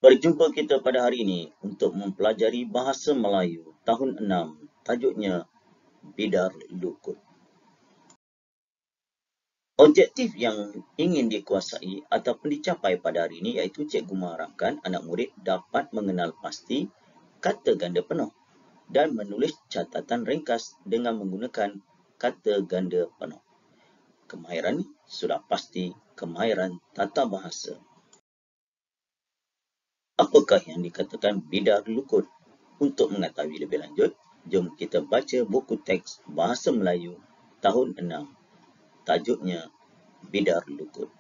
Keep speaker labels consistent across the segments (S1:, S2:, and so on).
S1: Berjumpa kita pada hari ini untuk mempelajari bahasa Melayu tahun 6, tajuknya Bidar Lukut. Objektif yang ingin dikuasai ataupun dicapai pada hari ini iaitu cikgu mengharapkan anak murid dapat mengenal pasti kata ganda penuh dan menulis catatan ringkas dengan menggunakan kata ganda penuh. Kemahiran sudah pasti kemahiran tata bahasa. Apakah yang dikatakan bidar lukut? Untuk mengetahui lebih lanjut, jom kita baca buku teks Bahasa Melayu tahun 6. Tajuknya Bidar Lukut.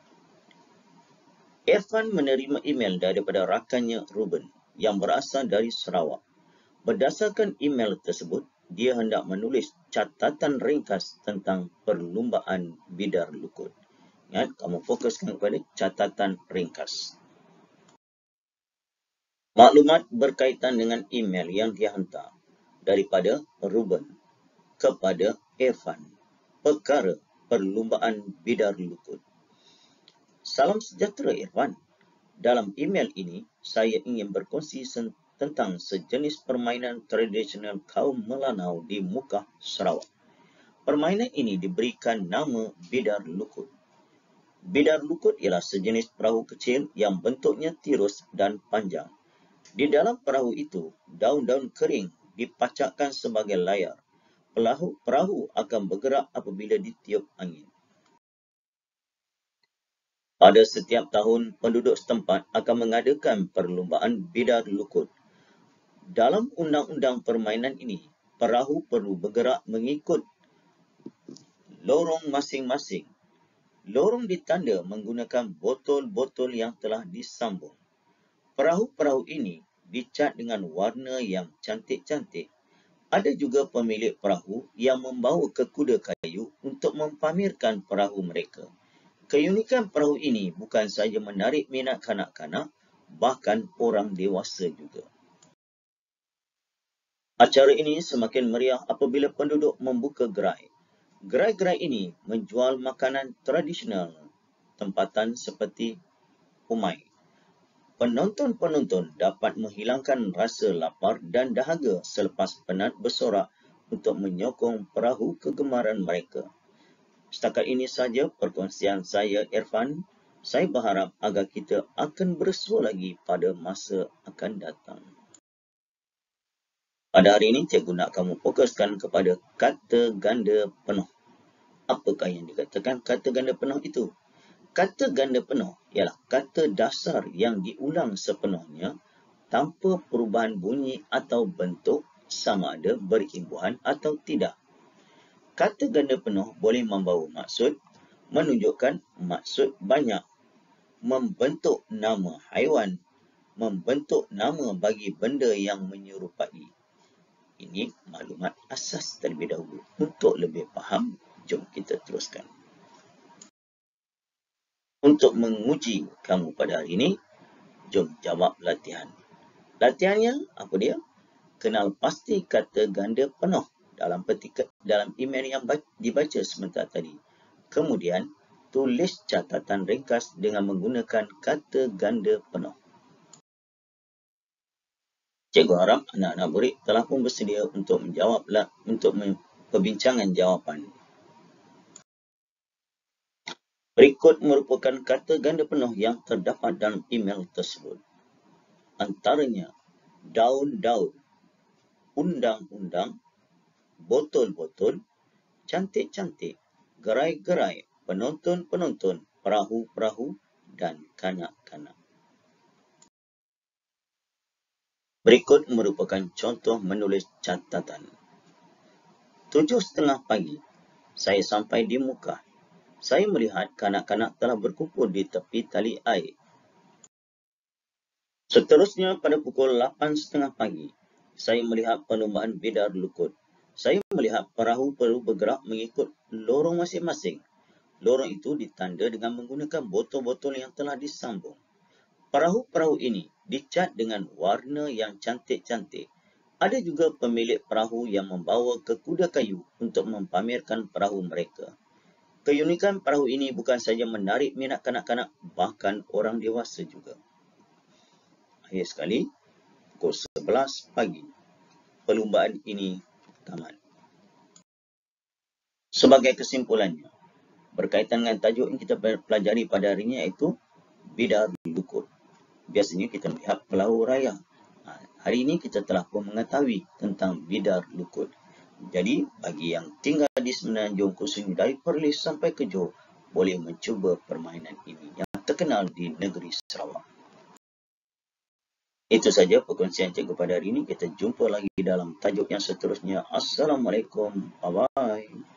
S1: Irfan menerima email daripada rakannya Ruben yang berasal dari Sarawak. Berdasarkan email tersebut, dia hendak menulis catatan ringkas tentang perlumbaan bidar lukut. Ingat, kamu fokuskan kepada catatan ringkas. Maklumat berkaitan dengan email yang dia hantar daripada Ruben kepada Irfan. Perkara perlumbaan bidar lukut. Salam sejahtera Irfan. Dalam email ini, saya ingin berkongsi tentang sejenis permainan tradisional kaum Melanau di Mukah, Sarawak. Permainan ini diberikan nama bidar lukut. Bidar lukut ialah sejenis perahu kecil yang bentuknya tirus dan panjang. Di dalam perahu itu, daun-daun kering dipacakkan sebagai layar. Perahu akan bergerak apabila ditiup angin. Pada setiap tahun, penduduk setempat akan mengadakan perlumbaan bidar lukut. Dalam undang-undang permainan ini, perahu perlu bergerak mengikut lorong masing-masing. Lorong ditanda menggunakan botol-botol yang telah disambung. Perahu-perahu ini dicat dengan warna yang cantik-cantik. Ada juga pemilik perahu yang membawa ke kuda kayu untuk mempamerkan perahu mereka. Keunikan perahu ini bukan sahaja menarik minat kanak-kanak, bahkan orang dewasa juga. Acara ini semakin meriah apabila penduduk membuka gerai. Gerai-gerai ini menjual makanan tradisional tempatan seperti umai. Penonton-penonton dapat menghilangkan rasa lapar dan dahaga selepas penat bersorak untuk menyokong perahu kegemaran mereka. Setakat ini sahaja perkongsian saya, Irfan. Saya berharap agar kita akan bersua lagi pada masa akan datang. Pada hari ini, cikgu nak kamu fokuskan kepada kata ganda penuh. Apakah yang dikatakan kata ganda penuh itu? Kata ganda penuh ialah kata dasar yang diulang sepenuhnya tanpa perubahan bunyi atau bentuk sama ada berimbuhan atau tidak. Kata ganda penuh boleh membawa maksud, menunjukkan maksud banyak, membentuk nama haiwan, membentuk nama bagi benda yang menyerupai. Ini maklumat asas terlebih dahulu. Untuk lebih faham, jom kita teruskan. Untuk menguji kamu pada hari ini, jom jawab latihan. Latihannya apa dia? Kenal pasti kata ganda penuh dalam email yang dibaca sebentar tadi. Kemudian, tulis catatan ringkas dengan menggunakan kata ganda penuh. Cikgu harap anak-anak murid telah pun bersedia untuk perbincangan jawapan. Berikut merupakan kata ganda penuh yang terdapat dalam email tersebut. Antaranya, daun-daun, undang-undang, botol-botol, cantik-cantik, gerai-gerai, penonton-penonton, perahu-perahu, dan kanak-kanak. Berikut merupakan contoh menulis catatan. 7:30 pagi, saya sampai di Mukah. Saya melihat kanak-kanak telah berkumpul di tepi tali air. Seterusnya pada pukul 8:30 pagi, saya melihat perlumbaan bidar lukut. Saya melihat perahu-perahu bergerak mengikut lorong masing-masing. Lorong itu ditanda dengan menggunakan botol-botol yang telah disambung. Perahu-perahu ini dicat dengan warna yang cantik-cantik. Ada juga pemilik perahu yang membawa ke kuda kayu untuk mempamerkan perahu mereka. Keunikan perahu ini bukan sahaja menarik minat kanak-kanak, bahkan orang dewasa juga. akhir sekali, pukul 11 pagi, perlumbaan ini tamat. Sebagai kesimpulannya, berkaitan dengan tajuk yang kita pelajari pada hari ini iaitu bidar lukut. Biasanya kita melihat pelaut raya. Hari ini kita telah pun mengetahui tentang bidar lukut. Jadi, bagi yang tinggal di Semenanjung khususnya dari Perlis sampai ke Johor, boleh mencuba permainan ini yang terkenal di negeri Sarawak. Itu saja perkongsian cikgu pada hari ini. Kita jumpa lagi dalam tajuk yang seterusnya. Assalamualaikum. Bye-bye.